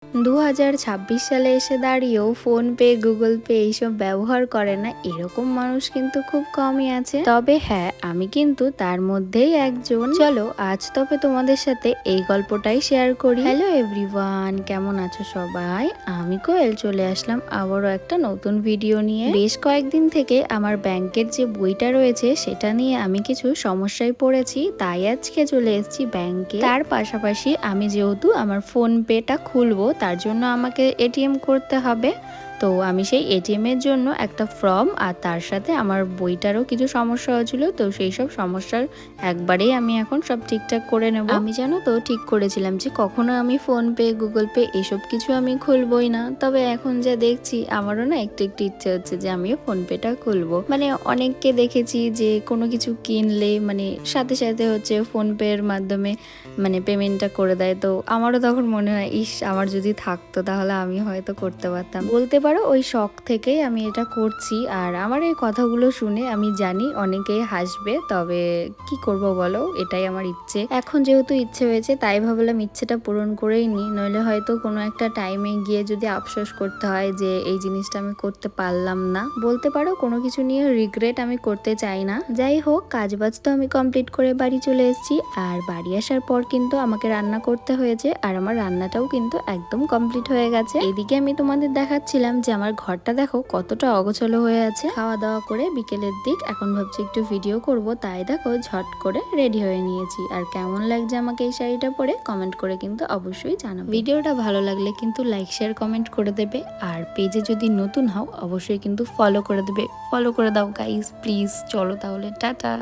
2026 সালে এসে দাঁড়িয়েও ফোন পে, গুগল পে এইসব ব্যবহার করে না এরকম মানুষ কিন্তু খুব কমই আছে। তবে হ্যাঁ, আমি কিন্তু তার মধ্যেই একজন। চলো আজ তবে তোমাদের সাথে এই গল্পটাই শেয়ার করি। হ্যালো এভরিওয়ান, কেমন আছো সবাই? আমি কোয়েল চলে আসলাম আবারও একটা নতুন ভিডিও নিয়ে। বেশ কয়েকদিন থেকে আমার ব্যাংকের যে বইটা রয়েছে সেটা নিয়ে আমি কিছু সমস্যায় পড়েছি, তাই আজকে চলে এসেছি ব্যাংকে। তার পাশাপাশি আমি যেহেতু আমার ফোন পেটা খুলবো, তার জন্য আমাকে এটিএম করতে হবে। তো আমি সেই এটিএম এর জন্য একটা ফর্ম আর তার সাথে আমার বইটারও কিছু সমস্যা হয়েছিল, তো সেই সব সমস্যার একবারেই আমি এখন সব ঠিকঠাক করে নেব। আমি জানো তো ঠিক করেছিলাম যে কখনো আমি ফোন পে, গুগল পে এসব কিছু আমি খুলবই না। তবে এখন যা দেখছি আমারও না একটু একটু ইচ্ছে হচ্ছে যে আমিও ফোন পেটা খুলবো। মানে অনেককে দেখেছি যে কোনো কিছু কিনলে মানে সাথে সাথে হচ্ছে ফোন পে এর মাধ্যমে মানে পেমেন্টটা করে দেয়। তো আমারও তখন মনে হয় ইস, আমার যদি থাকতো তাহলে আমি হয়তো করতে পারতাম। বলতে পারো ওই শখ থেকেই আমি এটা করছি। আর আমার এই কথাগুলো শুনে আমি জানি অনেকেই হাসবে, তবে কি করব বলো, এটাই আমার ইচ্ছে। এখন যেহেতু ইচ্ছে হয়েছে তাই ভাবলাম ইচ্ছেটা পূরণ করেই নি, নইলে হয়তো কোনো একটা টাইমে গিয়ে যদি আফসোস করতে হয় যে এই জিনিসটা আমি করতে পারলাম না। বলতে পারো কোনো কিছু নিয়ে রিগ্রেট আমি করতে চাই না। যাই হোক, কাজ বাজ তো আমি কমপ্লিট করে বাড়ি চলে এসেছি। আর বাড়ি আসার পর কিন্তু আমাকে রান্না করতে হয়েছে, আর আমার রান্নাটাও কিন্তু একদম কমপ্লিট হয়ে গেছে। এদিকে আমি তোমাদের দেখাচ্ছিলাম যে আমার ঘরটা দেখো কতটা অগোছালো হয়ে আছে। খাওয়া দাওয়া করে বিকেলের দিক এখন ভাবছি একটু ভিডিও করব, তাই দেখো ঝট করে রেডি হয়ে নিয়েছি। আর কেমন লাগছে আমাকে এই শাড়িটা পরে কমেন্ট করে কিন্তু অবশ্যই জানাবে। ভিডিওটা ভালো লাগলে কিন্তু লাইক, শেয়ার, কমেন্ট করে দেবে। আর পেজে যদি নতুন হও অবশ্যই কিন্তু ফলো করে দেবে। ফলো করে দাও গাইস প্লিজ। চলো তাহলে টাটা।